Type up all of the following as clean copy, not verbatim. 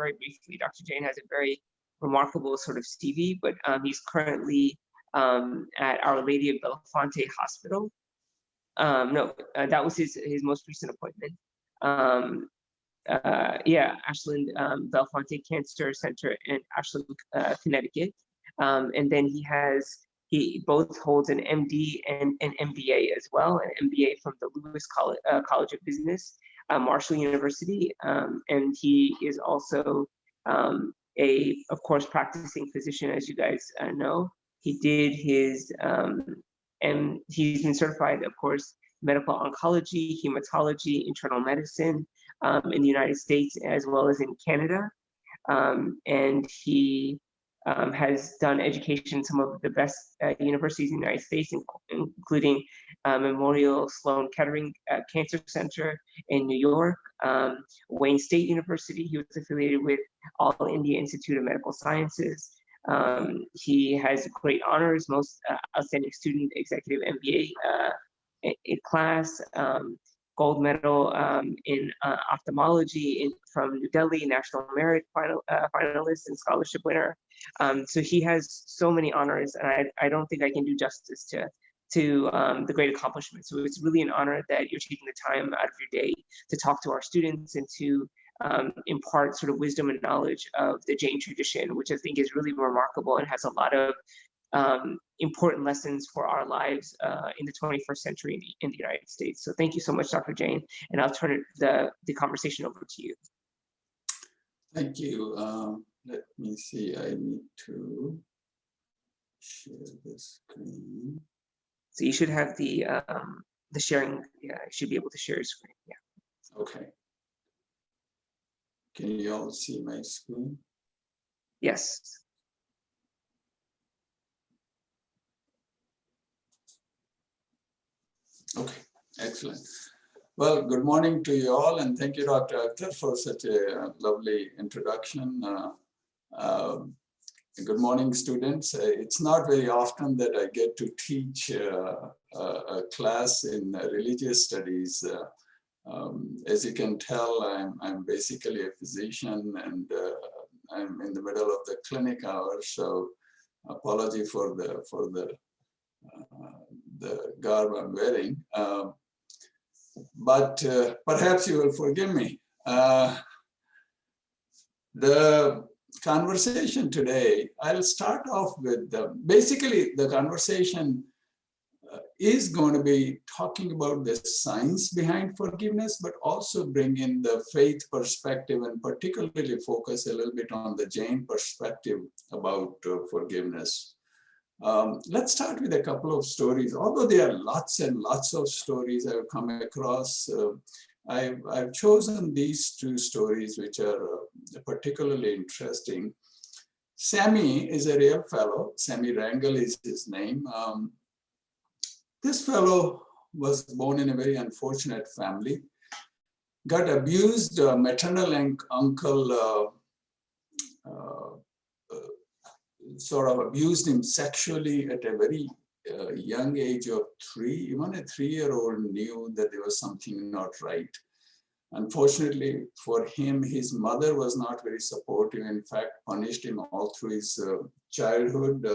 very briefly, Dr. Jain has a very remarkable sort of CV, but he's currently at Our Lady of Bellefonte Hospital. No, that was his most recent appointment. Yeah, Ashland Bellefonte Cancer Center in Ashland, Connecticut. And then he both holds an MD and an MBA as well, an MBA from the Lewis College of Business, Marshall University. And he is also of course, practicing physician, as you guys know. He did his, and he's been certified, of course, medical oncology, hematology, internal medicine in the United States, as well as in Canada. And he has done education in some of the best universities in the United States, including Memorial Sloan Kettering Cancer Center in New York, Wayne State University. He was affiliated with All India Institute of Medical Sciences. He has great honors, most outstanding student executive MBA class, gold medal in ophthalmology from New Delhi, national merit finalist and scholarship winner. So he has so many honors, and I don't think I can do justice to the great accomplishments. So it's really an honor that you're taking the time out of your day to talk to our students and to impart sort of wisdom and knowledge of the Jain tradition, which I think is really remarkable and has a lot of important lessons for our lives in the 21st century in the United States. So thank you so much, Dr. Jain, and I'll turn the conversation over to you. Thank you. Let me see, I need to share the screen. So you should have the sharing, yeah, you should be able to share your screen, yeah. Okay. Can you all see my screen? Yes. Okay, excellent. Well, good morning to you all, and thank you, Dr. Akhtar, for such a lovely introduction. Good morning, students. It's not very often that I get to teach a class in religious studies. As you can tell, I'm basically a physician, and I'm in the middle of the clinic hours, so apology for the garb I'm wearing, but perhaps you will forgive me. The conversation today, I'll start off with basically the conversation is going to be talking about the science behind forgiveness, but also bring in the faith perspective and particularly focus a little bit on the Jain perspective about forgiveness. Let's start with a couple of stories. Although there are lots and lots of stories I've come across, I've chosen these two stories which are particularly interesting. Sammy is a real fellow. Sammy Rangel is his name. This fellow was born in a very unfortunate family, got abused. Maternal uncle sort of abused him sexually at a very young age of 3. Even a 3-year-old knew that there was something not right. Unfortunately for him, his mother was not very supportive. In fact, punished him all through his childhood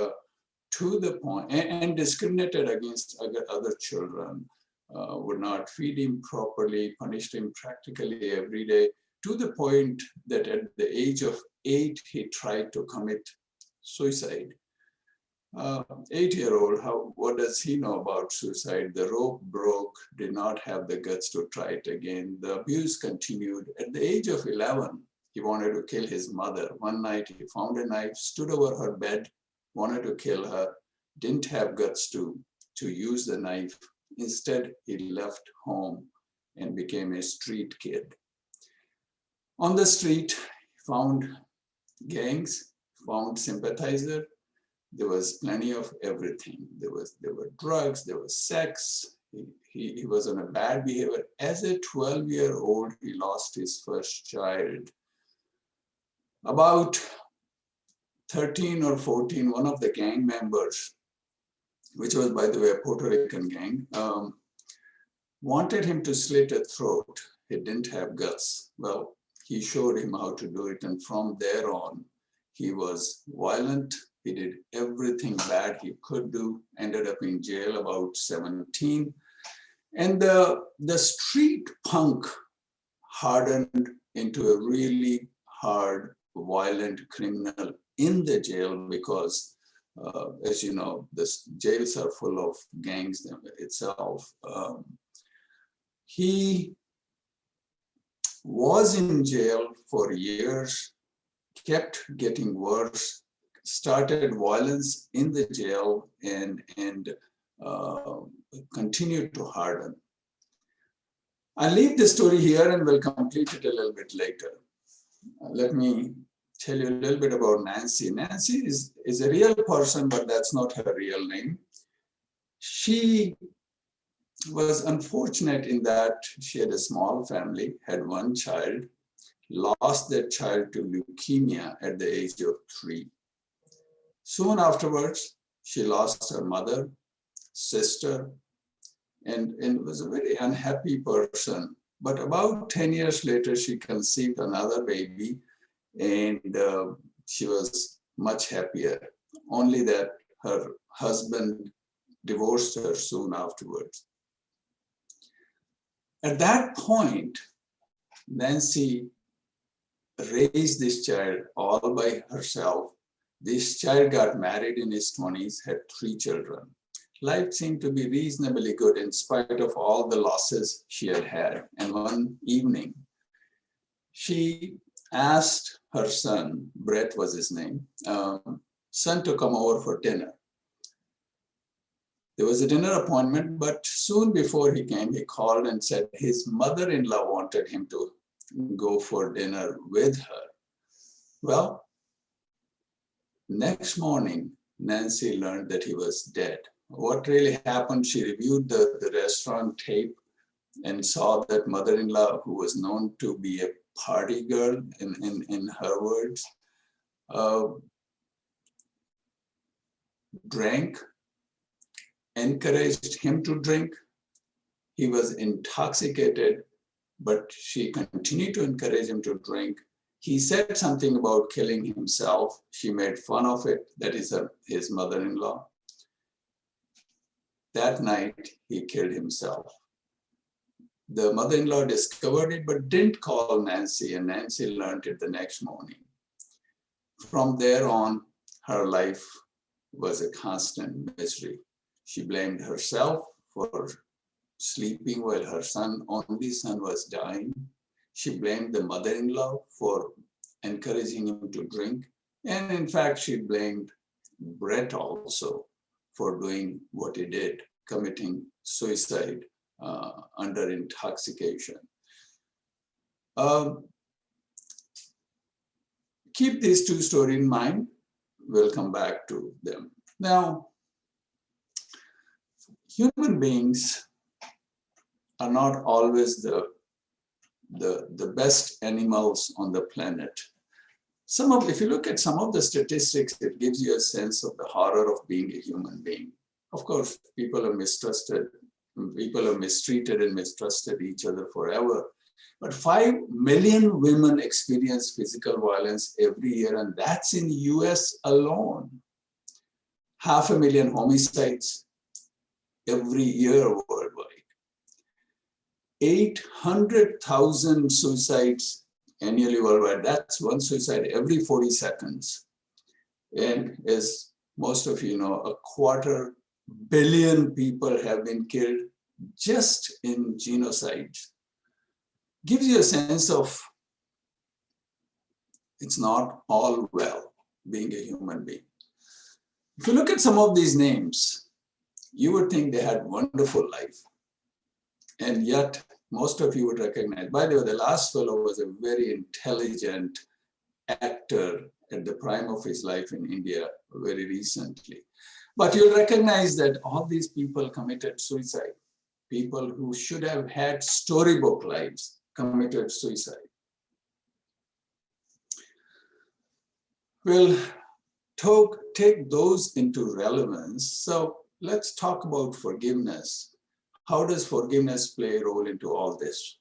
to the point, and discriminated against other children, would not feed him properly, punished him practically every day, to the point that at the age of 8, he tried to commit suicide. 8-year-old, what does he know about suicide? The rope broke, did not have the guts to try it again. The abuse continued. At the age of 11, he wanted to kill his mother. One night he found a knife, stood over her bed, wanted to kill her, didn't have guts to use the knife. Instead, he left home and became a street kid. On the street, he found gangs, found sympathizer. There was plenty of everything. There were drugs, there was sex. He was on a bad behavior. As a 12-year-old, he lost his first child. About 13 or 14, one of the gang members, which was, by the way, a Puerto Rican gang, wanted him to slit a throat. He didn't have guts. Well, he showed him how to do it. And from there on, he was violent. He did everything bad he could do, ended up in jail about 17. And the street punk hardened into a really hard, violent criminal in the jail because, as you know, the jails are full of gangs itself. He was in jail for years, kept getting worse, started violence in the jail, and continued to harden. I'll leave the story here and we'll complete it a little bit later. Let me tell you a little bit about Nancy. Nancy is a real person, but that's not her real name. She was unfortunate in that she had a small family, had one child, lost that child to leukemia at the age of 3. Soon afterwards, she lost her mother, sister, and was a very unhappy person. But about 10 years later, she conceived another baby, and she was much happier. Only that her husband divorced her soon afterwards. At that point, Nancy raised this child all by herself. This child got married in his 20s, had 3 children. Life seemed to be reasonably good in spite of all the losses she had had. And one evening, she asked her son, Brett was his name, son to come over for dinner. There was a dinner appointment, but soon before he came, he called and said his mother-in-law wanted him to go for dinner with her. Well, next morning, Nancy learned that he was dead. What really happened, she reviewed the restaurant tape and saw that mother-in-law, who was known to be a party girl, in her words, drank, encouraged him to drink. He was intoxicated, but she continued to encourage him to drink. He said something about killing himself. She made fun of it. That is his mother-in-law. That night, he killed himself. The mother-in-law discovered it, but didn't call Nancy, and Nancy learned it the next morning. From there on, her life was a constant misery. She blamed herself for sleeping while her only son was dying. She blamed the mother-in-law for encouraging him to drink. And in fact, she blamed Brett also for doing what he did, committing suicide under intoxication. Keep these 2 stories in mind. We'll come back to them. Now, human beings are not always the best animals on the planet. If you look at some of the statistics, it gives you a sense of the horror of being a human being. Of course, people are mistrusted. People are mistreated and mistrusted each other forever. But 5 million women experience physical violence every year, and that's in the US alone. 500,000 homicides every year worldwide. 800,000 suicides annually worldwide. That's one suicide every 40 seconds. And as most of you know, 250 million people have been killed just in genocides. Gives you a sense of it's not all well being a human being. If you look at some of these names, you would think they had wonderful life. And yet, most of you would recognize. By the way, the last fellow was a very intelligent actor at the prime of his life in India very recently. But you'll recognize that all these people committed suicide. People who should have had storybook lives committed suicide. We'll take those into relevance. So let's talk about forgiveness. How does forgiveness play a role into all this?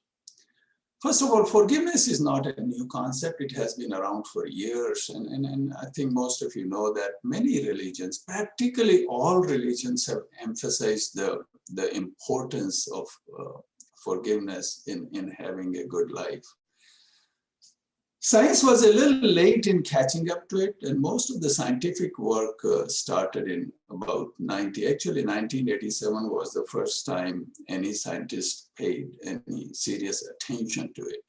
First of all, forgiveness is not a new concept. It has been around for years. And I think most of you know that many religions, practically all religions, have emphasized the importance of forgiveness in having a good life. Science was a little late in catching up to it, and most of the scientific work started in about 1987 was the first time any scientist paid any serious attention to it.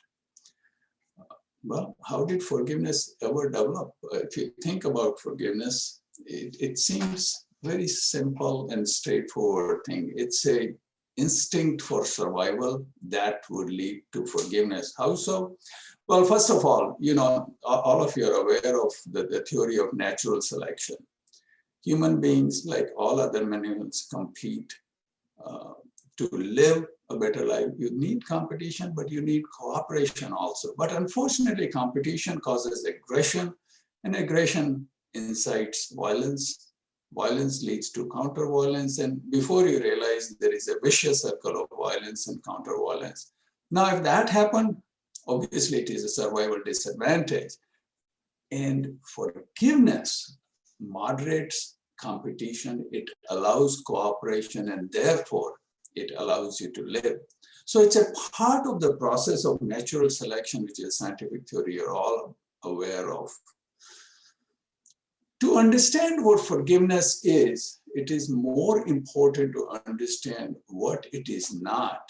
Well, how did forgiveness ever develop? If you think about forgiveness, it seems very simple and straightforward thing. It's a instinct for survival that would lead to forgiveness. How so? Well, first of all, you know, all of you are aware of the theory of natural selection. Human beings, like all other mammals, compete to live a better life. You need competition, but you need cooperation also. But unfortunately, competition causes aggression, and aggression incites violence. Violence leads to counter-violence, and before you realize, there is a vicious circle of violence and counter-violence. Now, if that happened, obviously it is a survival disadvantage. And forgiveness moderates competition, it allows cooperation, and therefore it allows you to live. So it's a part of the process of natural selection, which is scientific theory you're all aware of. To understand what forgiveness is, it is more important to understand what it is not.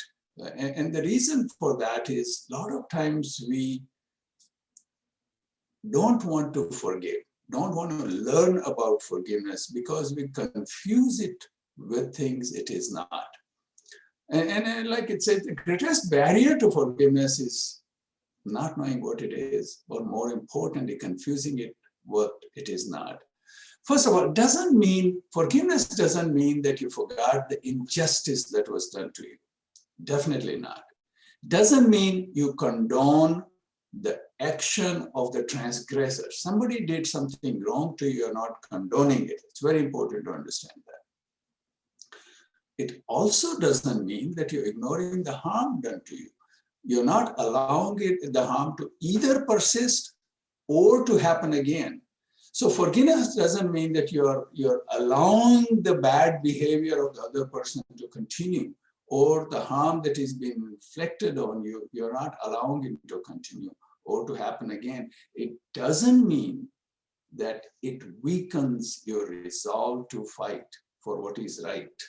And the reason for that is a lot of times we don't want to forgive, don't want to learn about forgiveness because we confuse it with things it is not. And like it said, the greatest barrier to forgiveness is not knowing what it is, or more importantly, confusing it what it is not. First of all, forgiveness doesn't mean that you forgot the injustice that was done to you. Definitely not. Doesn't mean you condone the action of the transgressor. Somebody did something wrong to you, you're not condoning it. It's very important to understand that. It also doesn't mean that you're ignoring the harm done to you. You're not allowing the harm to either persist or to happen again. So forgiveness doesn't mean that you're allowing the bad behavior of the other person to continue, or the harm that is being inflicted on you, you're not allowing it to continue or to happen again. It doesn't mean that it weakens your resolve to fight for what is right.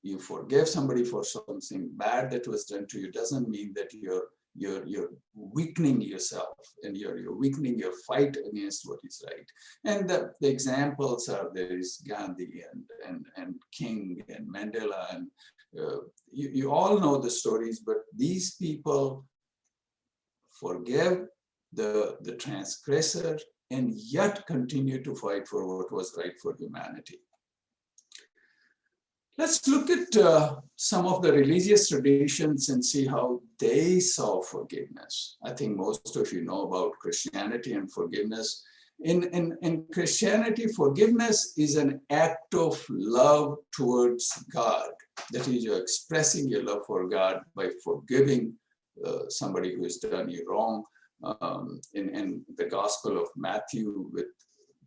You forgive somebody for something bad that was done to you, doesn't mean that you're weakening yourself and you're weakening your fight against what is right. And the examples are, there is Gandhi and King and Mandela, and you all know the stories, but these people forgave the transgressor and yet continue to fight for what was right for humanity. Let's look at some of the religious traditions and see how they saw forgiveness. I think most of you know about Christianity and forgiveness. In Christianity, forgiveness is an act of love towards God. That is, you're expressing your love for God by forgiving somebody who has done you wrong. In the Gospel of Matthew,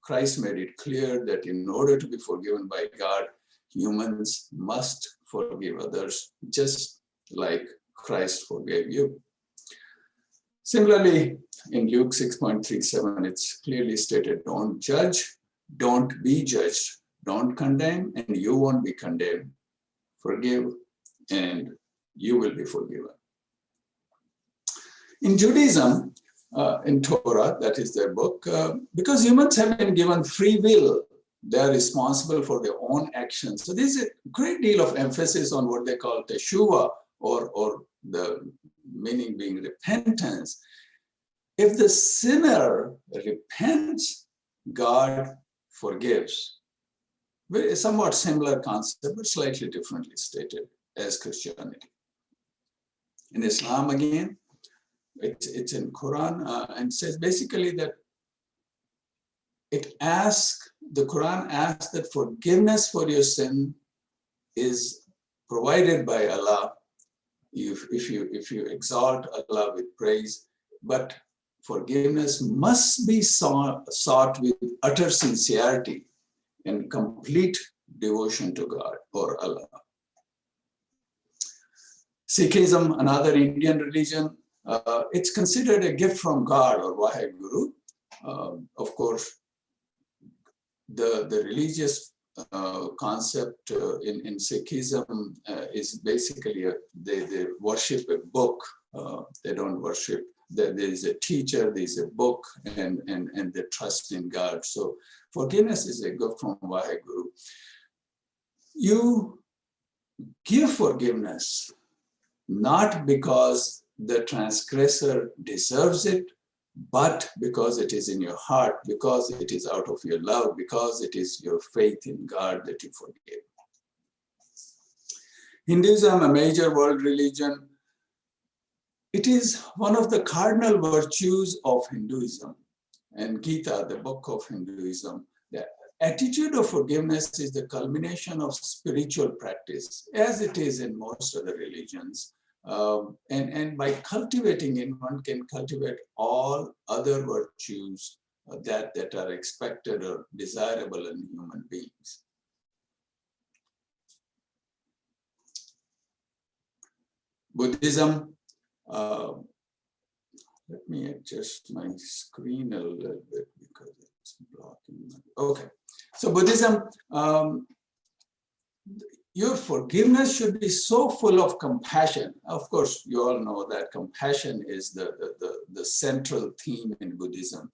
Christ made it clear that in order to be forgiven by God, humans must forgive others, just like Christ forgave you. Similarly, in Luke 6.37, it's clearly stated, don't judge, don't be judged, don't condemn, and you won't be condemned. Forgive, and you will be forgiven. In Judaism, in Torah, that is their book, because humans have been given free will, they are responsible for their own actions. So there's a great deal of emphasis on what they call teshuvah, or the meaning being repentance. If the sinner repents, God forgives. Very somewhat similar concept, but slightly differently stated as Christianity. In Islam, again, it's in Quran, and says basically that the Quran asks that forgiveness for your sin is provided by Allah if you exalt Allah with praise, but forgiveness must be sought with utter sincerity and complete devotion to God or Allah. Sikhism, another Indian religion, it's considered a gift from God or Vaheguru. Of course, the religious concept in Sikhism is basically they worship a book. They don't worship. There is a teacher, there is a book, and they trust in God. So forgiveness is a gift from Vaheguru. You give forgiveness not because the transgressor deserves it, but because it is in your heart, because it is out of your love, because it is your faith in God that you forgive. Hinduism, a major world religion, it is one of the cardinal virtues of Hinduism. And Gita, the book of Hinduism, the attitude of forgiveness is the culmination of spiritual practice, as it is in most other religions. And by cultivating it, one can cultivate all other virtues that are expected or desirable in human beings. Buddhism, let me adjust my screen a little bit because it's blocking. Okay, so Buddhism, your forgiveness should be so full of compassion. Of course, you all know that compassion is the central theme in Buddhism.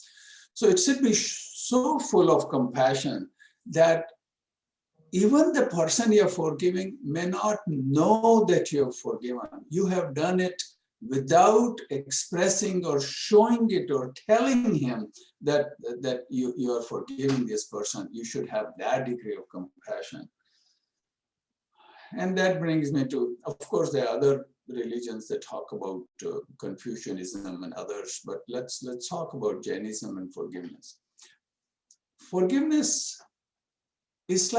So it should be so full of compassion that even the person you're forgiving may not know that you've forgiven. You have done it without expressing or showing it or telling him that you are forgiving this person. You should have that degree of compassion. And that brings me to, of course, there are other religions that talk about Confucianism and others, but let's talk about Jainism and forgiveness. Forgiveness is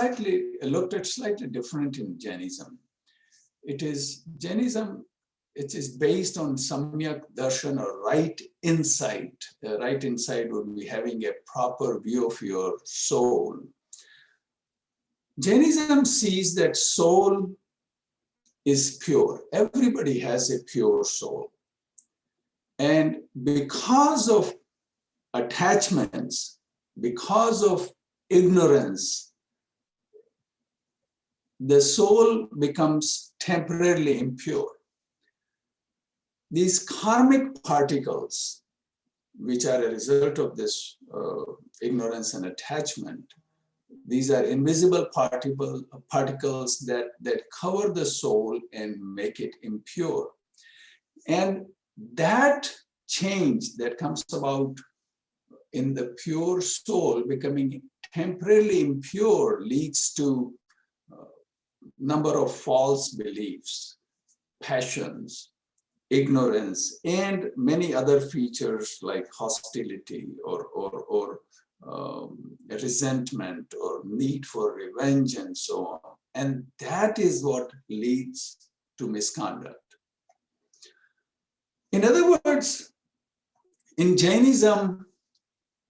looked at slightly different in Jainism. Jainism, it is based on Samyak Darshan or right insight. The right insight would be having a proper view of your soul. Jainism sees that soul is pure. Everybody has a pure soul. And because of attachments, because of ignorance, the soul becomes temporarily impure. These karmic particles, which are a result of this ignorance and attachment, these are invisible particles that cover the soul and make it impure. And that change that comes about in the pure soul becoming temporarily impure leads to number of false beliefs, passions, ignorance, and many other features like hostility or resentment or need for revenge and so on. And that is what leads to misconduct. In other words, in Jainism,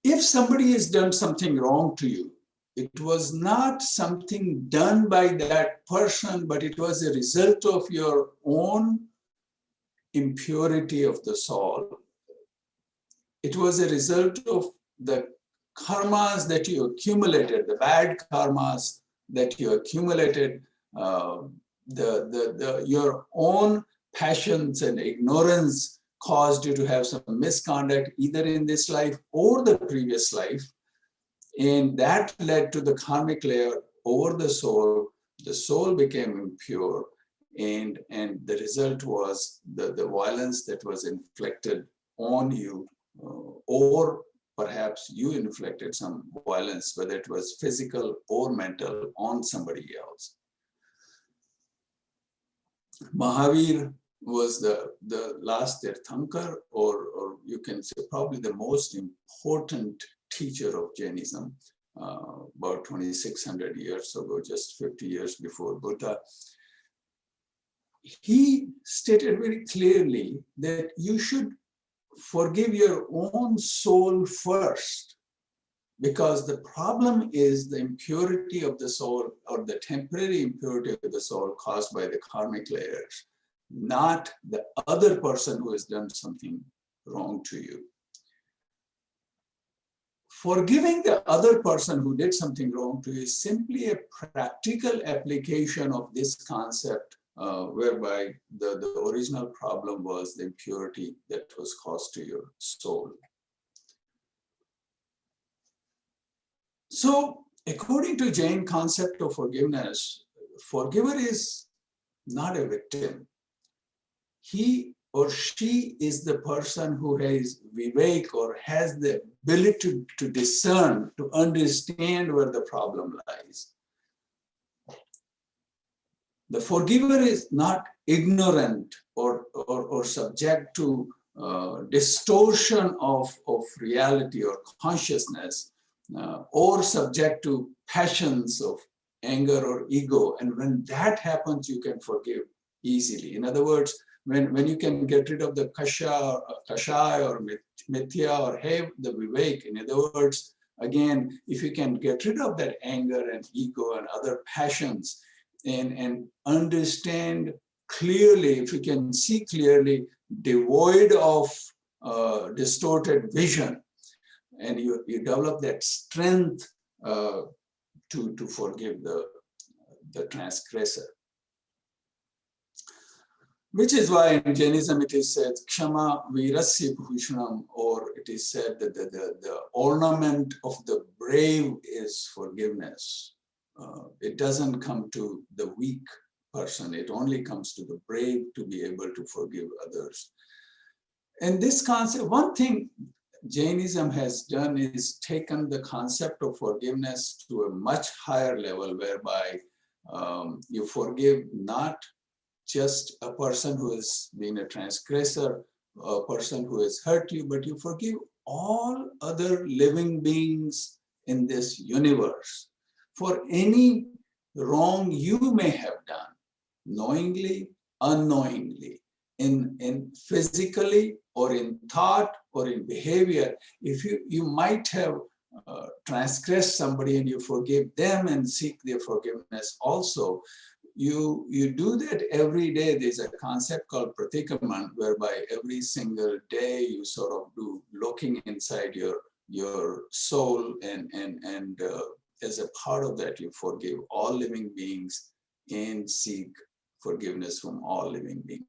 if somebody has done something wrong to you, it was not something done by that person, but it was a result of your own impurity of the soul. It was a result of the karmas that you accumulated, the bad karmas that you accumulated, your own passions and ignorance caused you to have some misconduct either in this life or the previous life. And that led to the karmic layer over the soul. The soul became impure. And the result was the violence that was inflicted on you, or perhaps you inflicted some violence, whether it was physical or mental, on somebody else. Mahavir was the last Tirthankar, or you can say probably the most important teacher of Jainism, about 2,600 years ago, just 50 years before Buddha. he stated very clearly that you should forgive your own soul first, because the problem is the impurity of the soul, or the temporary impurity of the soul caused by the karmic layers, not the other person who has done something wrong to you. Forgiving the other person who did something wrong to you is simply a practical application of this concept, whereby the original problem was the impurity that was caused to your soul. So, according to Jain concept of forgiveness, forgiver is not a victim. He or she is the person who has vivek, or has the ability to discern, to understand where the problem lies. The forgiver is not ignorant or subject to distortion of reality or consciousness, or subject to passions of anger or ego. And when that happens, you can forgive easily. In other words, when you can get rid of the kashaya or mithya, or have the vivek, in other words, again, if you can get rid of that anger and ego and other passions, and understand clearly, if you can see clearly, devoid of distorted vision, and you develop that strength to forgive the transgressor. Which is why in Jainism it is said, Kshama virasya bhushanam, or it is said that the ornament of the brave is forgiveness. It doesn't come to the weak person, it only comes to the brave to be able to forgive others. And this concept, one thing Jainism has done is taken the concept of forgiveness to a much higher level, whereby you forgive not just a person who has been a transgressor, a person who has hurt you, but you forgive all other living beings in this universe for any wrong you may have done, knowingly, unknowingly, in physically or in thought or in behavior. If you might have transgressed somebody and you forgive them and seek their forgiveness also, you do that every day. There's a concept called pratikaman, whereby every single day you sort of do looking inside your soul, and as a part of that, you forgive all living beings and seek forgiveness from all living beings.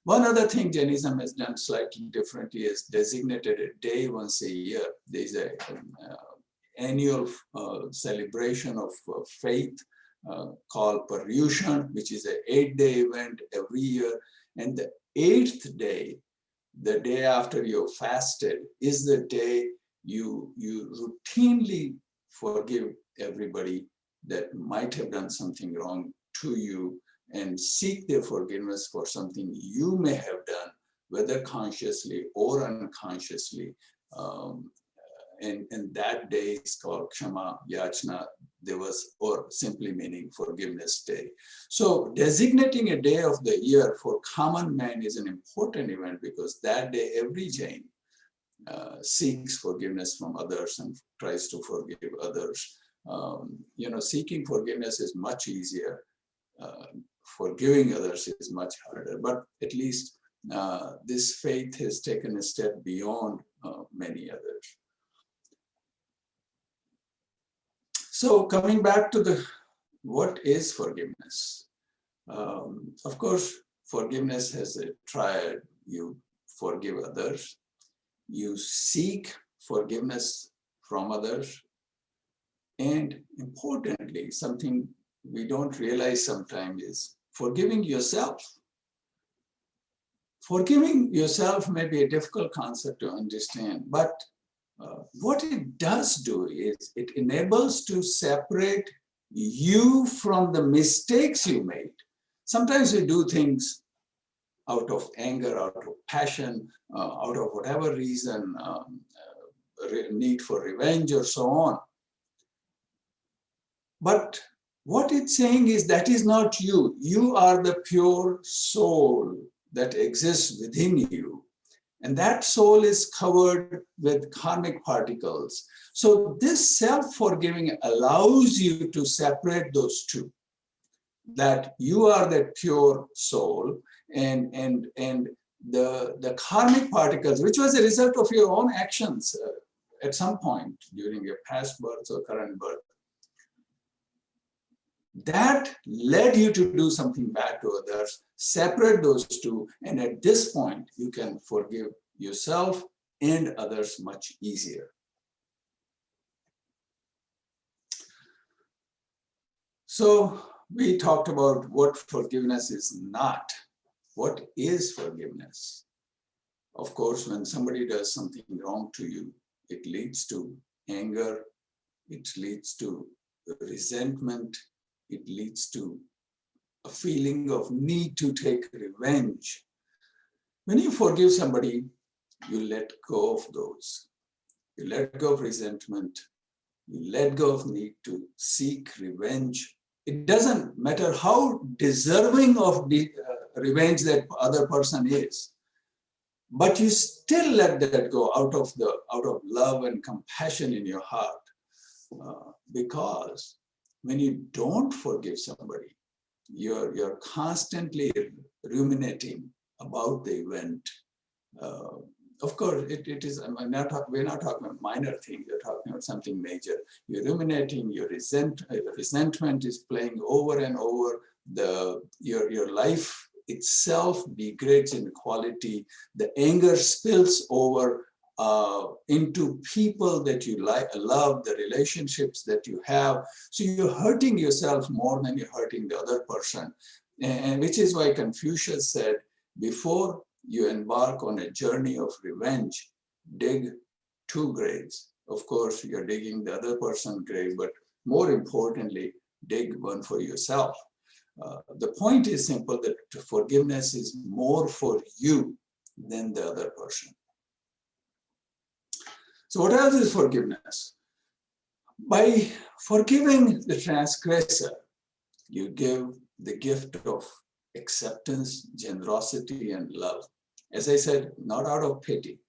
One other thing Jainism has done slightly differently is designated a day once a year. There's an annual celebration of faith called Paryushan, which is an 8-day event every year. And the 8th day, the day after you're fasted, is the day you routinely forgive everybody that might have done something wrong to you, and seek their forgiveness for something you may have done, whether consciously or unconsciously. And that day is called Kshama Yachna Divas, or simply meaning forgiveness day. So designating a day of the year for common man is an important event, because that day every Jain seeks forgiveness from others and tries to forgive others. Seeking forgiveness is much easier. Forgiving others is much harder, but at least this faith has taken a step beyond many others. So coming back to what is forgiveness? Of course, forgiveness has a triad. You forgive others, you seek forgiveness from others, and importantly, something we don't realize sometimes is forgiving yourself. Forgiving yourself may be a difficult concept to understand, but what it does do is it enables to separate you from the mistakes you made. Sometimes we do things out of anger, out of passion, out of whatever reason, need for revenge or so on. But What it's saying is that is not you. You are the pure soul that exists within you. And that soul is covered with karmic particles. So this self-forgiving allows you to separate those two. That you are that pure soul, and the karmic particles, which was a result of your own actions at some point during your past birth or current birth, that led you to do something bad to others. Separate those two, and at this point you can forgive yourself and others much easier. So we talked about what forgiveness is not. What is forgiveness? Of course, when somebody does something wrong to you, it leads to anger, it leads to resentment, it leads to a feeling of need to take revenge. When you forgive somebody, you let go of those. You let go of resentment, you let go of need to seek revenge. It doesn't matter how deserving of the revenge that other person is, but you still let that go out of love and compassion in your heart. Because when you don't forgive somebody, you're constantly ruminating about the event. Of course, it is. We're not talking about minor things. We're talking about something major. You're ruminating. Your resentment is playing over and over. Your life itself degrades in quality. The anger spills over into people that you love, the relationships that you have. So you're hurting yourself more than you're hurting the other person. And which is why Confucius said, before you embark on a journey of revenge, dig 2 graves. Of course, you're digging the other person's grave, but more importantly, dig one for yourself. The point is simple, that forgiveness is more for you than the other person. So what else is forgiveness? By forgiving the transgressor, you give the gift of acceptance, generosity, and love. As I said, not out of pity,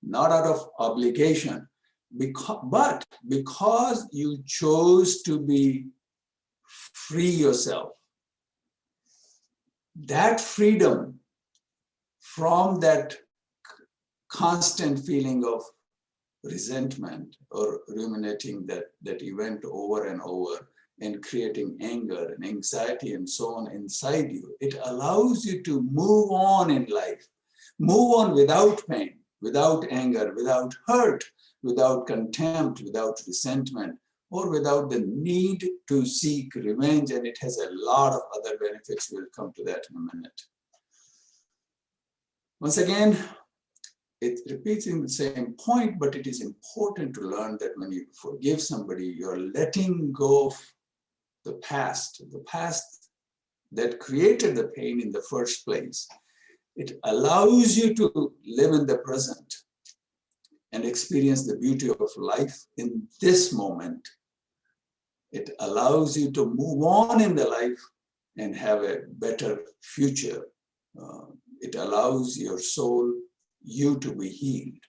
not out of obligation, but because you chose to be free yourself. That freedom from that constant feeling of resentment or ruminating that event over and over and creating anger and anxiety and so on inside you, it allows you to move on in life, move on without pain, without anger, without hurt, without contempt, without resentment, or without the need to seek revenge. And it has a lot of other benefits. We'll come to that in a minute. Once again, it repeats in the same point, but it is important to learn that when you forgive somebody, you're letting go of the past that created the pain in the first place. It allows you to live in the present and experience the beauty of life in this moment. It allows you to move on in the life and have a better future. It allows your soul, you, to be healed.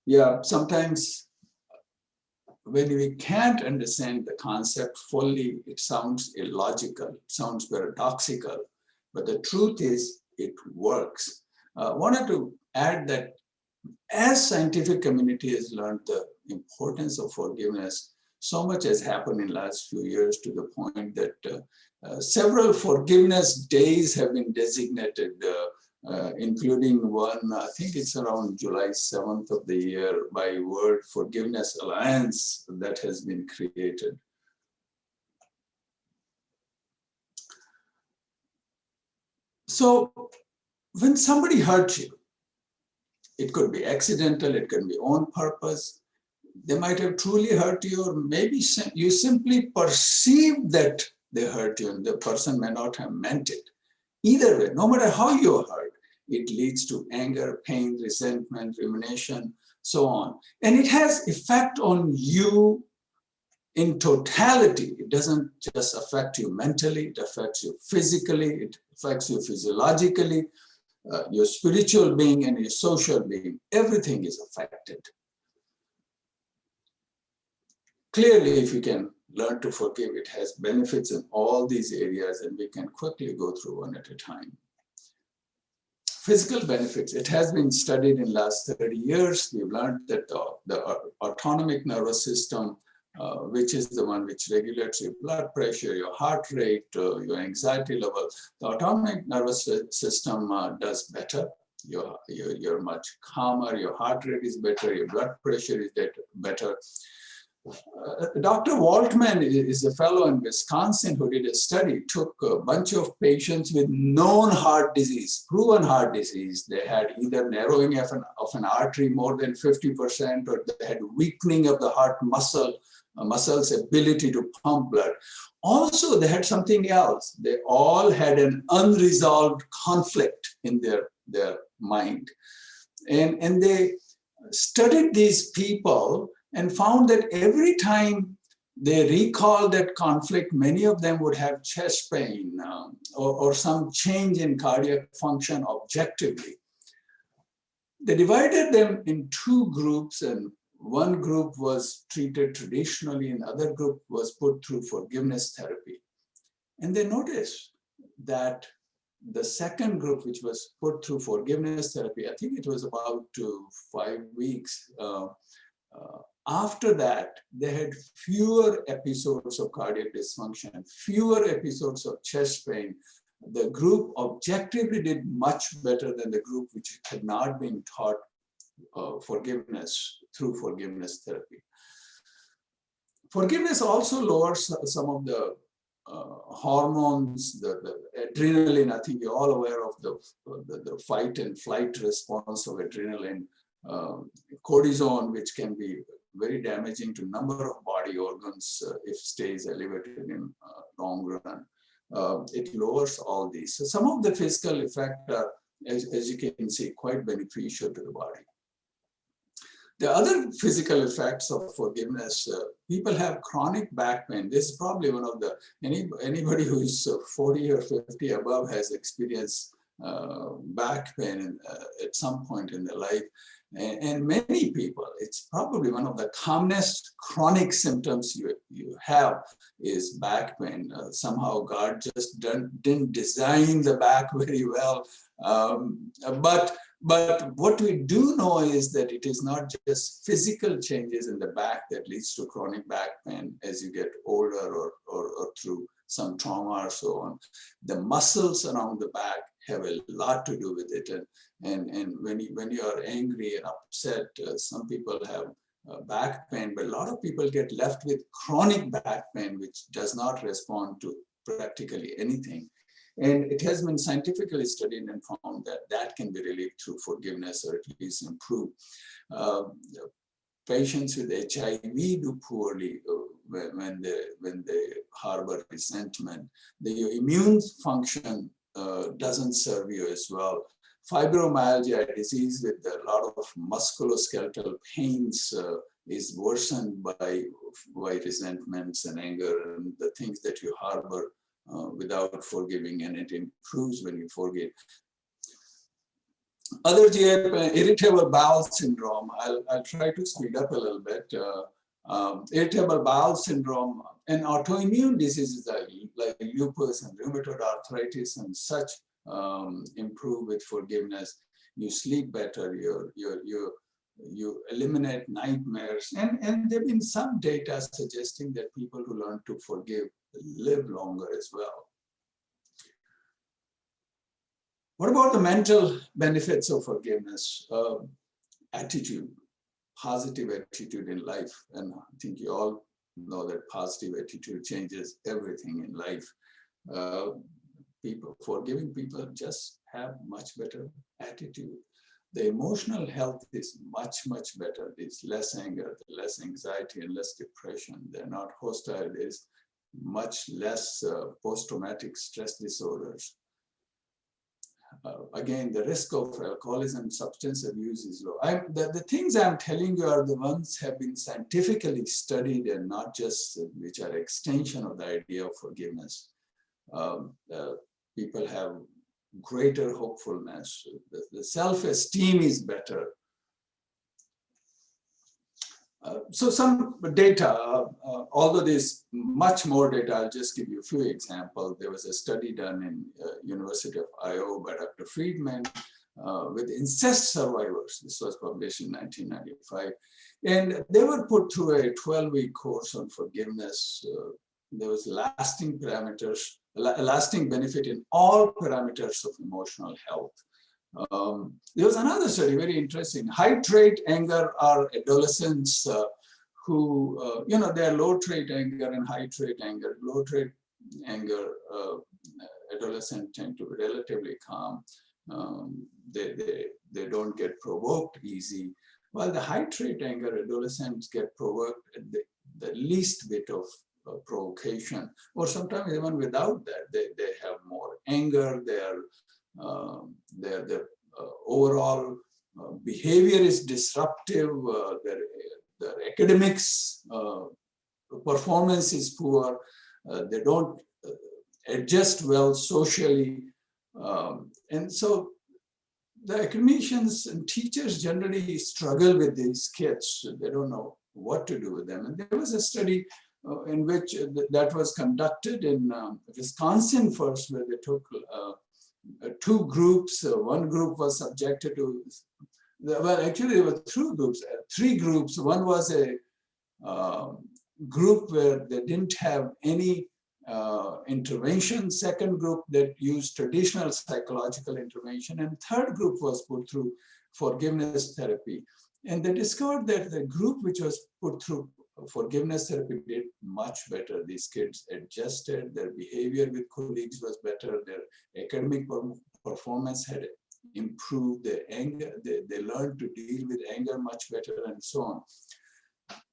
Yeah, sometimes when we can't understand the concept fully, it sounds illogical, it sounds paradoxical, but the truth is it works. I wanted to add that as scientific community has learned the importance of forgiveness, so much has happened in the last few years to the point that several forgiveness days have been designated, including one, I think it's around July 7th of the year, by World Forgiveness Alliance that has been created. So when somebody hurts you, it could be accidental, it can be on purpose. They might have truly hurt you, or maybe you simply perceive that they hurt you and the person may not have meant it. Either way, no matter how you are hurt, it leads to anger, pain, resentment, rumination, so on. And it has effect on you in totality. It doesn't just affect you mentally, it affects you physically, it affects you physiologically, your spiritual being and your social being. Everything is affected. Clearly, if you can learn to forgive, it has benefits in all these areas, and we can quickly go through one at a time. Physical benefits, it has been studied in the last 30 years. We've learned that the autonomic nervous system, which is the one which regulates your blood pressure, your heart rate, your anxiety level, the autonomic nervous system does better. You're much calmer, your heart rate is better, your blood pressure is better. Dr. Waltman is a fellow in Wisconsin who did a study, took a bunch of patients with known heart disease, proven heart disease. They had either narrowing of an artery more than 50%, or they had weakening of the heart muscle's ability to pump blood. Also, they had something else. They all had an unresolved conflict in their mind. And they studied these people and found that every time they recalled that conflict, many of them would have chest pain or some change in cardiac function objectively. They divided them in two groups, and one group was treated traditionally and the other group was put through forgiveness therapy. And they noticed that the second group, which was put through forgiveness therapy, I think it was about 5 weeks, after that, they had fewer episodes of cardiac dysfunction, fewer episodes of chest pain. The group objectively did much better than the group which had not been taught forgiveness through forgiveness therapy. Forgiveness also lowers some of the hormones, the adrenaline. I think you're all aware of the fight and flight response of adrenaline, cortisone, which can be very damaging to a number of body organs if stays elevated in long run. It lowers all these. So some of the physical effects are, as you can see, quite beneficial to the body. The other physical effects of forgiveness, people have chronic back pain. This is probably one of the, anybody who is 40 or 50 above has experienced back pain at some point in their life. And many people, it's probably one of the commonest chronic symptoms you have is back pain. Somehow God just didn't design the back very well. But what we do know is that it is not just physical changes in the back that leads to chronic back pain as you get older or through some trauma or so on. The muscles around the back have a lot to do with it. And when you are angry and upset, some people have back pain, but a lot of people get left with chronic back pain, which does not respond to practically anything. And it has been scientifically studied and found that that can be relieved through forgiveness or at least improved. Patients with HIV do poorly when they harbor resentment. Your immune function doesn't serve you as well. Fibromyalgia, a disease with a lot of musculoskeletal pains, is worsened by resentments and anger and the things that you harbor without forgiving, and it improves when you forgive. Other GI, irritable bowel syndrome. I'll try to speed up a little bit. Irritable bowel syndrome and autoimmune diseases like lupus and rheumatoid arthritis and such improve with forgiveness. You sleep better. You eliminate nightmares, and there've been some data suggesting that people who learn to forgive live longer as well. What about the mental benefits of forgiveness? Attitude, positive attitude in life. And I think you all know that positive attitude changes everything in life. Forgiving people just have much better attitude. The emotional health is much, much better. There's less anger, less anxiety, and less depression. They're not hostile. There's much less post-traumatic stress disorders. again, the risk of alcoholism, substance abuse is low. The things I'm telling you are the ones have been scientifically studied and not just which are extension of the idea of forgiveness. People have greater hopefulness. The self-esteem is better. So some data, although there's much more data, I'll just give you a few examples. There was a study done in University of Iowa by Dr. Friedman with incest survivors. This was published in 1995. And they were put through a 12-week course on forgiveness. There was lasting parameters, lasting benefit in all parameters of emotional health. There was another study, very interesting. High trait anger are adolescents who, they're low trait anger and high trait anger. Low trait anger, adolescents tend to be relatively calm. They don't get provoked easy. While the high trait anger, adolescents get provoked at the least bit of provocation, or sometimes even without that, they have more anger. Their overall behavior is disruptive. Their academics performance is poor. They don't adjust well socially, and so the academicians and teachers generally struggle with these kids. They don't know what to do with them. And there was a study in which that was conducted in Wisconsin first, where they took two groups. One group was subjected to, well, actually there were three groups. One was a group where they didn't have any intervention, second group that used traditional psychological intervention, and third group was put through forgiveness therapy. And they discovered that the group which was put through forgiveness therapy did much better. These kids adjusted, their behavior with colleagues was better, their academic performance had improved, their anger, they learned to deal with anger much better, and so on.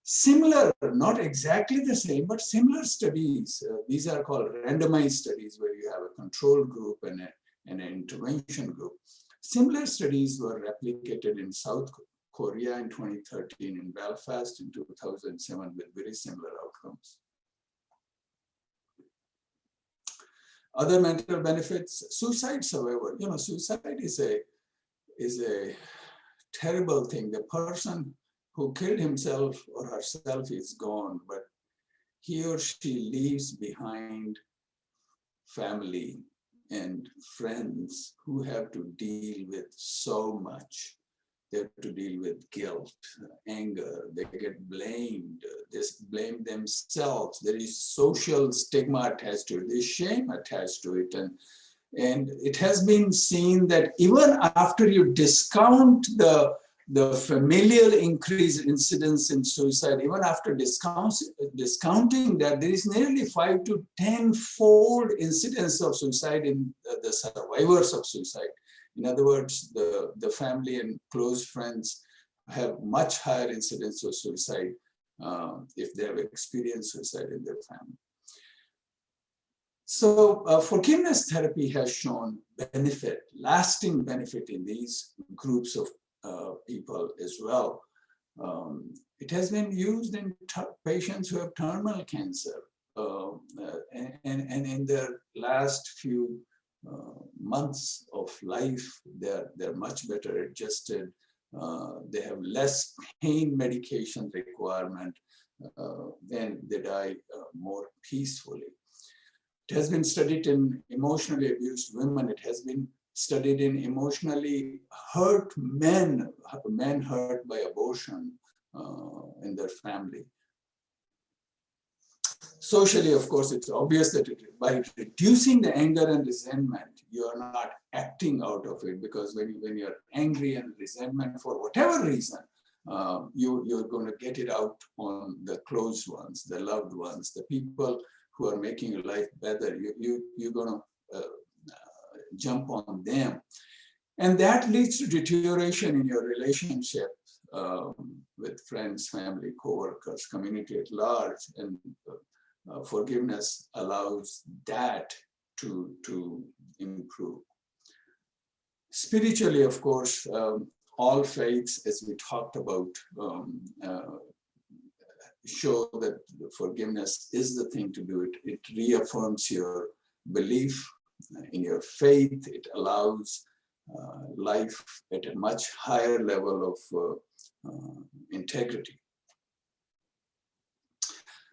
Similar, not exactly the same, but similar studies. These are called randomized studies, where you have a control group and an intervention group. Similar studies were replicated in South Korea in 2013, in Belfast in 2007, with very similar outcomes. Other mental benefits, suicide survivor. Suicide is a terrible thing. The person who killed himself or herself is gone, but he or she leaves behind family and friends who have to deal with so much. They have to deal with guilt, anger, they get blamed, they blame themselves. There is social stigma attached to it, there's shame attached to it. And it has been seen that even after you discount the familial increased incidence in suicide, even after discounting that, there is nearly 5 to 10-fold incidence of suicide in the survivors of suicide. In other words, the family and close friends have much higher incidence of suicide if they have experienced suicide in their family. So forgiveness therapy has shown benefit, lasting benefit in these groups of people as well. It has been used in patients who have terminal cancer, and in their last few months of life, they're much better adjusted. They have less pain medication requirement, and they die more peacefully. It has been studied in emotionally abused women. It has been studied in emotionally hurt men hurt by abortion in their family. Socially, of course, it's obvious that by reducing the anger and resentment, you are not acting out of it, because when you're angry and resentment for whatever reason, you're going to get it out on the close ones, the loved ones, the people who are making your life better. You're going to jump on them. And that leads to deterioration in your relationship with friends, family, co-workers, community at large. And forgiveness allows that to improve. Spiritually, of course, all faiths, as we talked about, show that forgiveness is the thing to do. It reaffirms your belief in your faith. It allows life at a much higher level of integrity.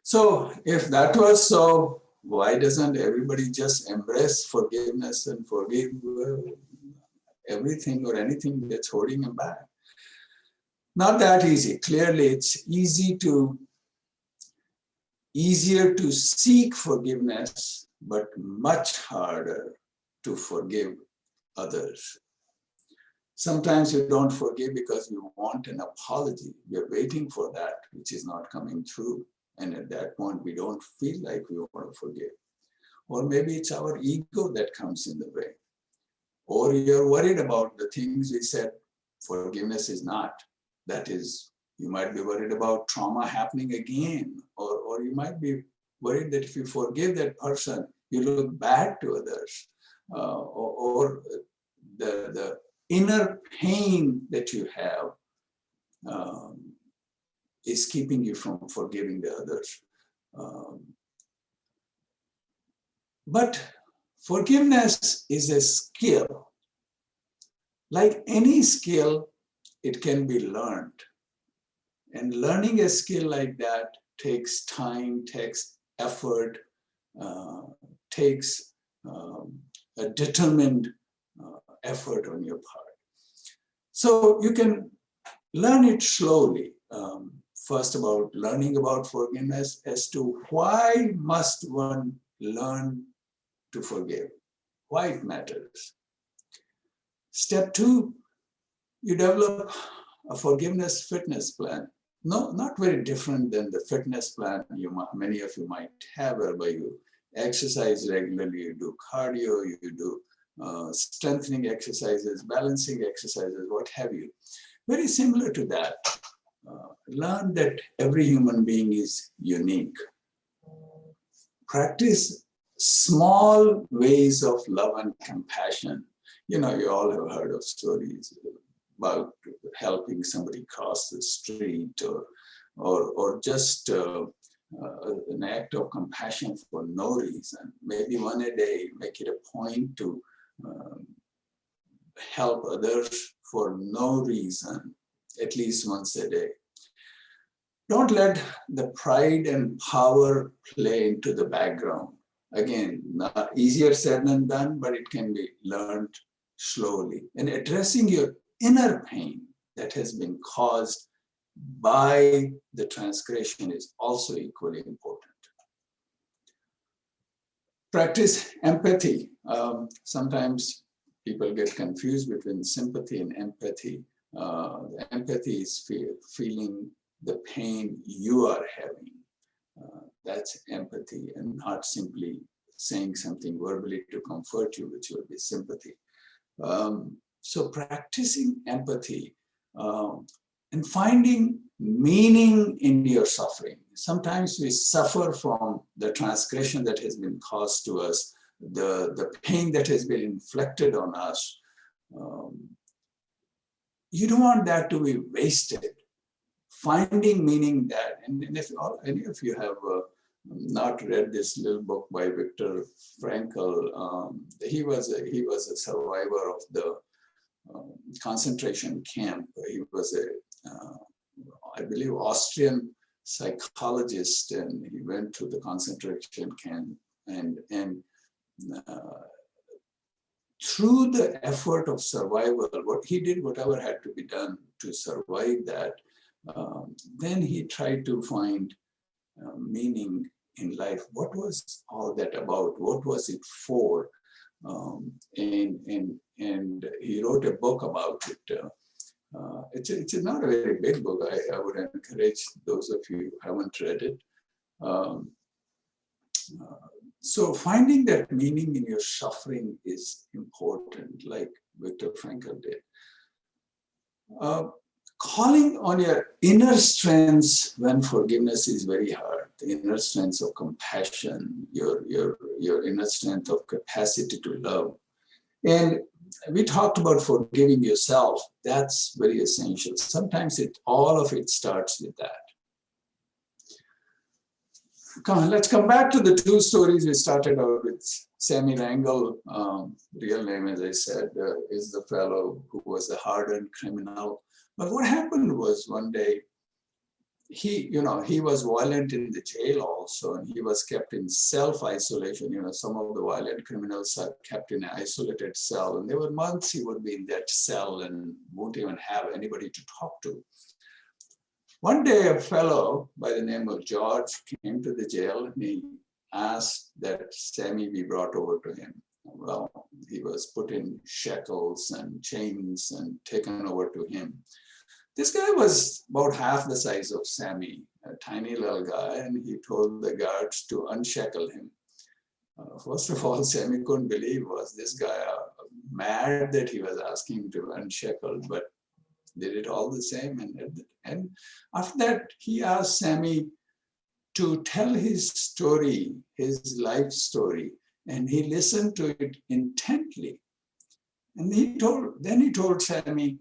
So if that was so, why doesn't everybody just embrace forgiveness and forgive everything or anything that's holding them back? Not that easy. Clearly, it's easier to seek forgiveness, but much harder to forgive others. Sometimes you don't forgive because you want an apology. We're waiting for that, which is not coming through. And at that point, we don't feel like we want to forgive. Or maybe it's our ego that comes in the way. Or you're worried about the things we said forgiveness is not. That is, you might be worried about trauma happening again. Or you might be worried that if you forgive that person, you look bad to others. Or the inner pain that you have is keeping you from forgiving the others. But forgiveness is a skill. Like any skill, it can be learned. And learning a skill like that takes time, takes effort, takes a determined effort on your part. So you can learn it slowly. First, about learning about forgiveness as to why must one learn to forgive, why it matters. Step 2, you develop a forgiveness fitness plan. No, not very different than the fitness plan many of you might have, whereby you exercise regularly, you do cardio, you do strengthening exercises, balancing exercises, what have you. Very similar to that. Learn that every human being is unique. Practice small ways of love and compassion. You know, you all have heard of stories about helping somebody cross the street, or just an act of compassion for no reason. Maybe one a day, make it a point to help others for no reason, at least once a day. Don't let the pride and power play into the background. Again, not easier said than done, but it can be learned slowly. And addressing your inner pain that has been caused by the transgression is also equally important. Practice empathy. Sometimes people get confused between sympathy and empathy. Empathy is feeling the pain you are having. That's empathy, and not simply saying something verbally to comfort you, which would be sympathy. So practicing empathy and finding meaning in your suffering. Sometimes we suffer from the transgression that has been caused to us, the pain that has been inflicted on us. You don't want that to be wasted. Finding meaning that, and if any of you have not read this little book by Viktor Frankl, he was a survivor of the concentration camp. He was I believe, Austrian psychologist, and he went to the concentration camp, and through the effort of survival, what he did, whatever had to be done to survive that, then he tried to find meaning in life. What was all that about? What was it for? And he wrote a book about it. It's not a very big book. I would encourage those of you who haven't read it. So finding that meaning in your suffering is important, like Viktor Frankl did. Calling on your inner strengths when forgiveness is very hard, the inner strengths of compassion, your inner strength of capacity to love, And we talked about forgiving yourself. That's very essential. Sometimes all of it starts with that. Come on, let's come back to the two stories we started out with. Sammy Rangel, real name, as I said, is the fellow who was a hardened criminal. But what happened was one day, he was violent in the jail also, and he was kept in self-isolation. Some of the violent criminals are kept in an isolated cell, and there were months he would be in that cell and won't even have anybody to talk to. One day, a fellow by the name of George came to the jail, and he asked that Sammy be brought over to him. Well, he was put in shackles and chains and taken over to him. This guy was about half the size of Sammy, a tiny little guy, and he told the guards to unshackle him. First of all, Sammy couldn't believe, was this guy mad that he was asking to unshackle, but did it all the same. And after that, he asked Sammy to tell his story, his life story, and he listened to it intently. And then he told Sammy,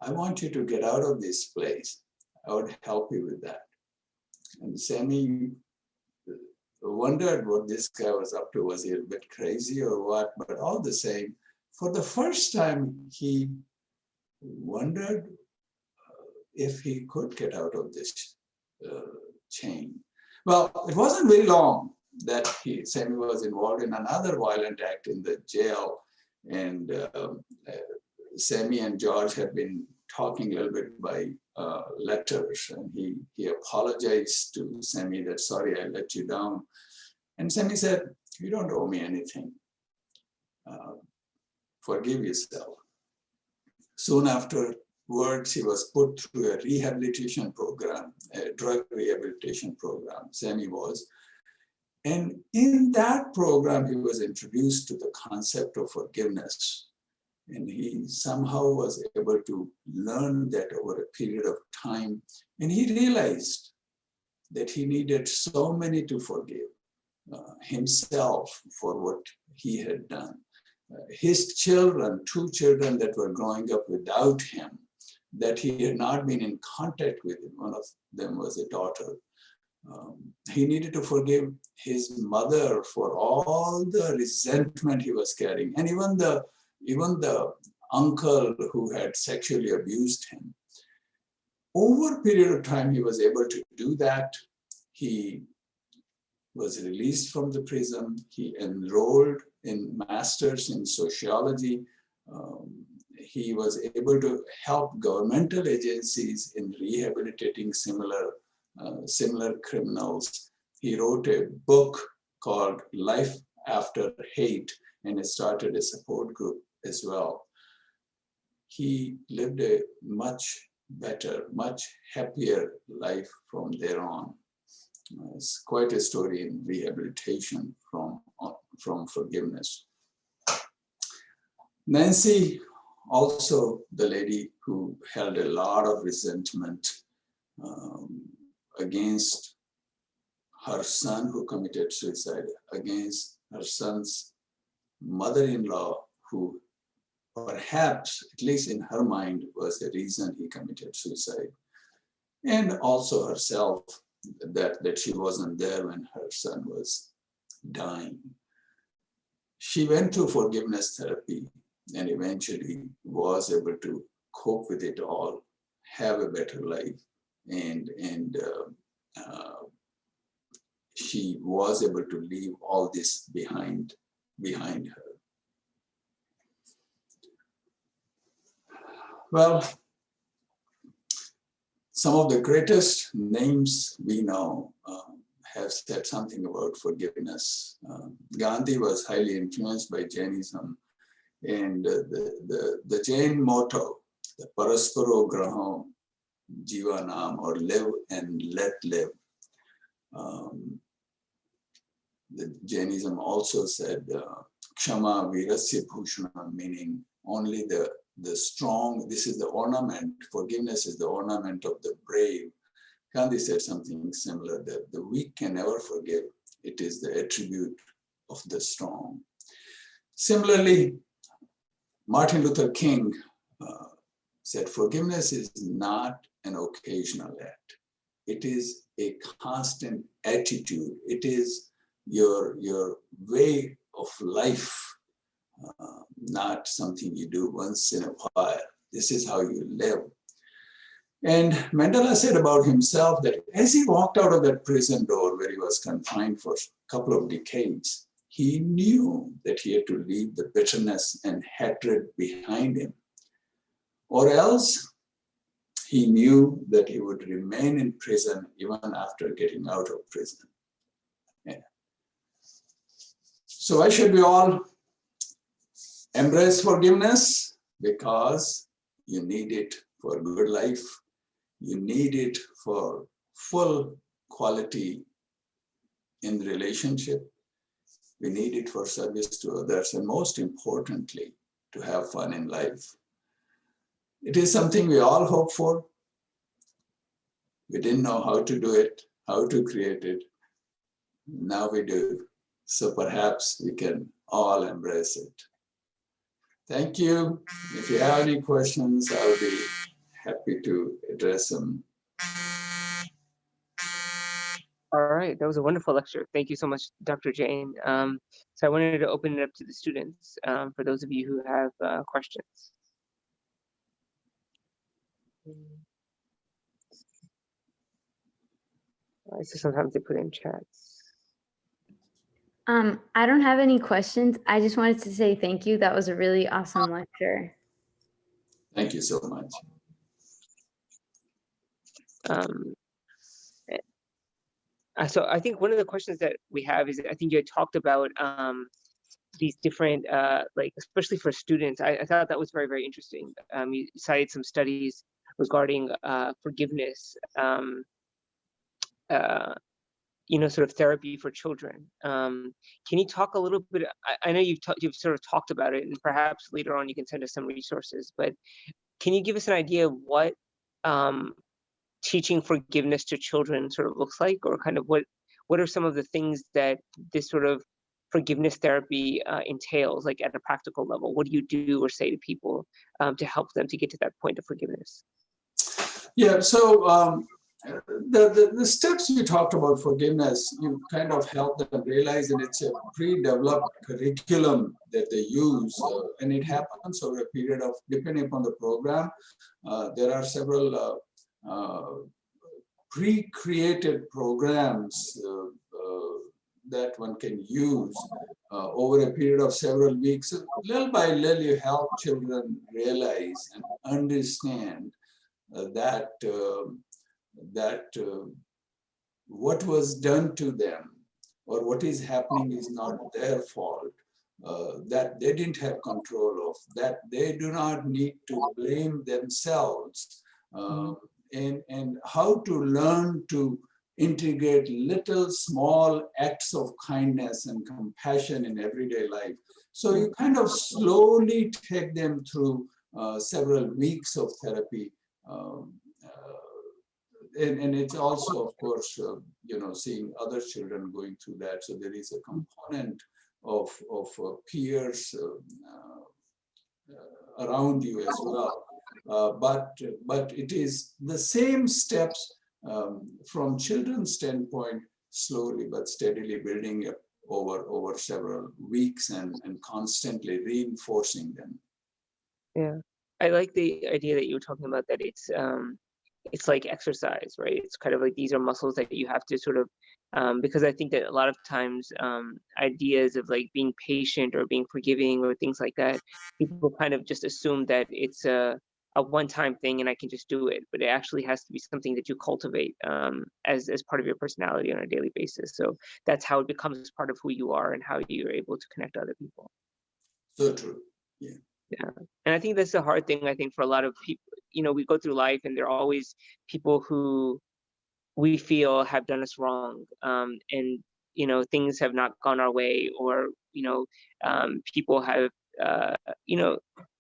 I want you to get out of this place. I would help you with that. And Sammy wondered what this guy was up to. Was he a bit crazy or what? But all the same, for the first time, he wondered if he could get out of this chain. Well, it wasn't very long that Sammy was involved in another violent act in the jail. And Sammy and George had been talking a little bit by letters, and he apologized to Sammy that, sorry, I let you down. And Sammy said, you don't owe me anything. Forgive yourself. Soon afterwards, he was put through a rehabilitation program, a drug rehabilitation program, Sammy was. And in that program, he was introduced to the concept of forgiveness. And he somehow was able to learn that over a period of time. And he realized that he needed so many to forgive himself for what he had done. His children, 2 children that were growing up without him, that he had not been in contact with. One of them was a daughter. He needed to forgive his mother for all the resentment he was carrying, and even the uncle who had sexually abused him. Over a period of time, he was able to do that. He was released from the prison. He enrolled in masters in sociology. He was able to help governmental agencies in rehabilitating similar criminals. He wrote a book called Life After Hate, and he started a support group as well. He lived a much better, much happier life from there on. It's quite a story in rehabilitation from forgiveness. Nancy, also the lady who held a lot of resentment against her son who committed suicide, against her son's mother-in-law, who perhaps, at least in her mind, was the reason he committed suicide. And also herself, that she wasn't there when her son was dying. She went through forgiveness therapy and eventually was able to cope with it all, have a better life, and she was able to leave all this behind her. Well, some of the greatest names we know have said something about forgiveness. Gandhi was highly influenced by Jainism, and the Jain motto, the Parasparo Graham Jivanam, or live and let live. The Jainism also said Kshama Virasya Bhushanam, meaning only the strong, this is the ornament, forgiveness is the ornament of the brave. Gandhi said something similar, that the weak can never forgive. It is the attribute of the strong. Similarly, Martin Luther King said, forgiveness is not an occasional act. It is a constant attitude. It is your way of life, not something you do once in a while. This is how you live. And Mandela said about himself that as he walked out of that prison door where he was confined for a couple of decades, he knew that he had to leave the bitterness and hatred behind him, or else he knew that he would remain in prison even after getting out of prison. Yeah. So why should we all embrace forgiveness? Because you need it for a good life. You need it for full quality in the relationship. We need it for service to others, and most importantly, to have fun in life. It is something we all hope for. We didn't know how to do it, how to create it. Now we do. So perhaps we can all embrace it. Thank you. If you have any questions, I'll be happy to address them. All right, that was a wonderful lecture. Thank you so much, Dr. Jain. So I wanted to open it up to the students for those of you who have questions. So sometimes they put in chats. I don't have any questions. I just wanted to say thank you. That was a really awesome lecture. Thank you so much. So I think one of the questions that we have is, I think you had talked about these different, like, especially for students, I thought that was very, very interesting. You cited some studies regarding forgiveness, sort of therapy for children. Can you talk a little bit? I know you've sort of talked about it, and perhaps later on you can send us some resources, but can you give us an idea of what teaching forgiveness to children sort of looks like, or kind of what are some of the things that this sort of forgiveness therapy entails, like at a practical level? What do you do or say to people to help them to get to that point of forgiveness? Yeah, so the steps you talked about forgiveness, you kind of help them realize that it's a pre-developed curriculum that they use, and it happens over a period of, depending upon the program, there are several pre-created programs that one can use over a period of several weeks. So little by little, you help children realize and understand that what was done to them or what is happening is not their fault, that they didn't have control of, that they do not need to blame themselves, and how to learn to integrate little small acts of kindness and compassion in everyday life. So you kind of slowly take them through several weeks of therapy. And it's also, of course, seeing other children going through that. So there is a component of peers around you as well. But it is the same steps from children's standpoint, slowly but steadily building up over several weeks and constantly reinforcing them. Yeah, I like the idea that you were talking about, that it's like exercise, right? It's kind of like these are muscles that you have to sort of, because I think that a lot of times ideas of like being patient or being forgiving or things like that, people kind of just assume that it's a one-time thing and I can just do it, but it actually has to be something that you cultivate as part of your personality on a daily basis. So that's how it becomes part of who you are and how you're able to connect to other people. So true. Yeah. Yeah, and I think that's the hard thing, I think, for a lot of people. We go through life and there are always people who we feel have done us wrong, and things have not gone our way, or people have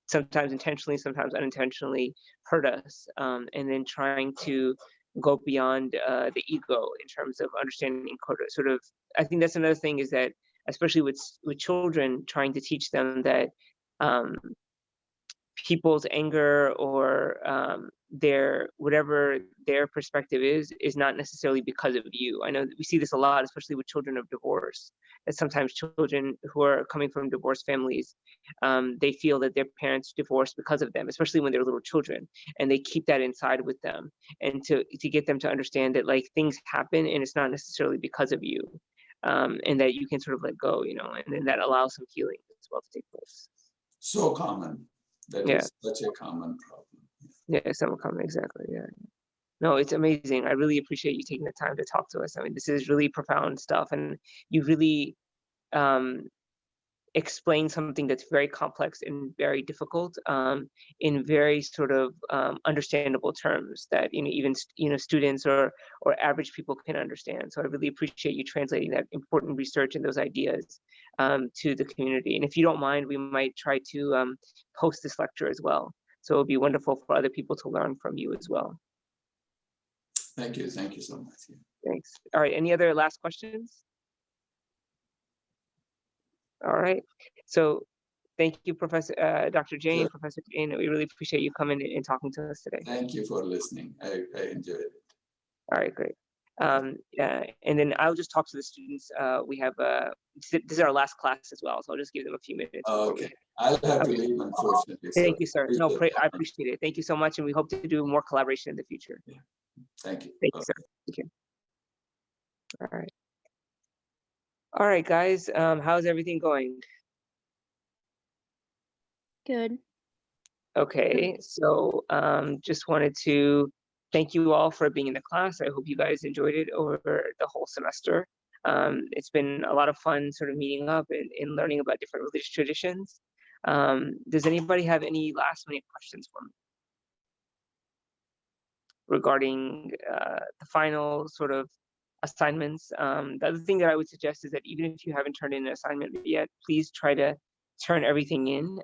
sometimes intentionally, sometimes unintentionally hurt us, and then trying to go beyond the ego in terms of understanding sort of. I think that's another thing, is that especially with children, trying to teach them that people's anger or their whatever their perspective is not necessarily because of you. I know that we see this a lot, especially with children of divorce, that sometimes children who are coming from divorced families, they feel that their parents divorced because of them, especially when they're little children, and they keep that inside with them. And to get them to understand that like things happen and it's not necessarily because of you, and that you can sort of let go, you know, and then that allows some healing as well to take place. So common. That Yeah. is such a common problem. Yeah, someone comment, exactly. Yeah. No, it's amazing. I really appreciate you taking the time to talk to us. I mean, this is really profound stuff, and you really explain something that's very complex and very difficult in very sort of understandable terms that even students or average people can understand. So I really appreciate you translating that important research and those ideas to the community. And if you don't mind, we might try to post this lecture as well. So it would be wonderful for other people to learn from you as well. Thank you so much. Thanks. All right, any other last questions? All right, so thank you, Dr. Jain, Sure. Professor Jain. We really appreciate you coming and talking to us today. Thank you for listening. I enjoyed it. All right, great. And then I'll just talk to the students. We have, this is our last class as well, so I'll just give them a few minutes. Okay, I'll have to leave, unfortunately. Thank you, sir. No, I appreciate it. Thank you so much, and we hope to do more collaboration in the future. Yeah. Thank you. Thank you, sir. Thank you. All right. All right, guys, how's everything going? Good. Okay, so just wanted to thank you all for being in the class. I hope you guys enjoyed it over the whole semester. It's been a lot of fun sort of meeting up and learning about different religious traditions. Does anybody have any last minute questions for me regarding the final sort of assignments? The other thing that I would suggest is that even if you haven't turned in an assignment yet, please try to turn everything in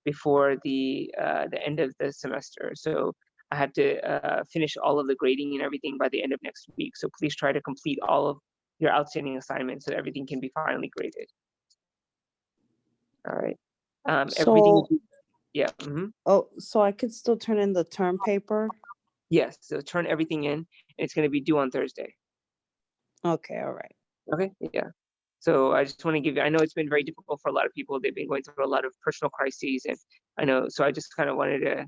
before the end of the semester. So I have to finish all of the grading and everything by the end of next week. So please try to complete all of your outstanding assignments so that everything can be finally graded. All right. Everything. Yeah. Oh, so I could still turn in the term paper? Yes. So turn everything in, and it's going to be due on Thursday. Okay. All right. Okay. Yeah. So I just want to give you, I know it's been very difficult for a lot of people. They've been going through a lot of personal crises, and I know, so I just kind of wanted to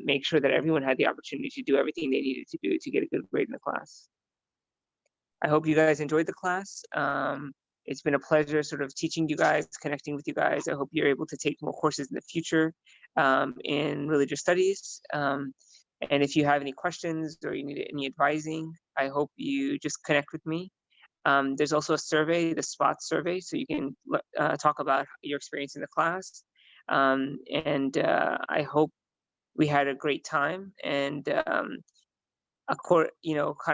make sure that everyone had the opportunity to do everything they needed to do to get a good grade in the class. I hope you guys enjoyed the class. It's been a pleasure sort of teaching you guys, connecting with you guys. I hope you're able to take more courses in the future in religious studies. And if you have any questions or you need any advising, I hope you just connect with me. There's also a survey, the SPOT survey, so you can talk about your experience in the class. And I hope we had a great time. And kind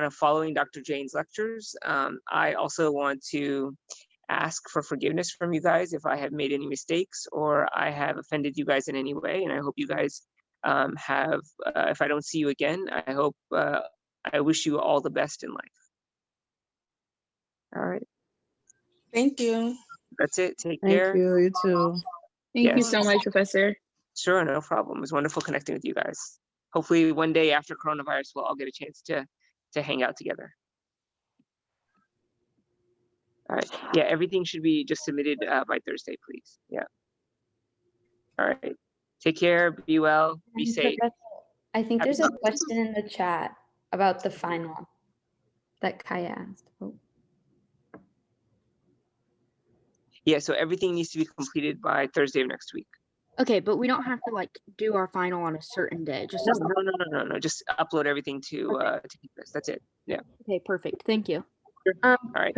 of following Dr. Jain's lectures, I also want to ask for forgiveness from you guys if I have made any mistakes or I have offended you guys in any way. And I hope you guys have, if I don't see you again, I hope, I wish you all the best in life. All right. Thank you. That's it. Take Thank care. you too. Thank you so much, Professor. Sure, no problem. It was wonderful connecting with you guys. Hopefully one day after coronavirus, we'll all get a chance to hang out together. All right. Yeah, everything should be just submitted by Thursday, please. Yeah. All right. Take care. Be well. Be safe. I think there's a question in the chat about the final that Kaya asked. Oh. Yeah, so everything needs to be completed by Thursday of next week. Okay, but we don't have to like do our final on a certain day. Just No. Just upload everything to this. That's it. Yeah. okay, perfect. Thank you. All right.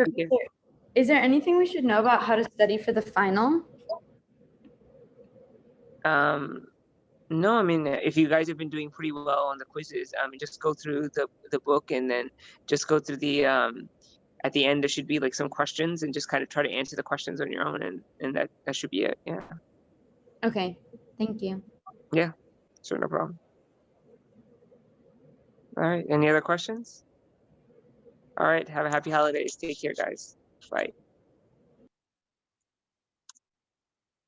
Is there anything we should know about how to study for the final? No, I mean, if you guys have been doing pretty well on the quizzes, just go through the book and then just go through the at the end there should be like some questions and just kind of try to answer the questions on your own, and that should be it. Yeah. Okay, thank you. Yeah, sure, no problem. All right, any other questions? All right, have a happy holidays. Take care, guys. Bye.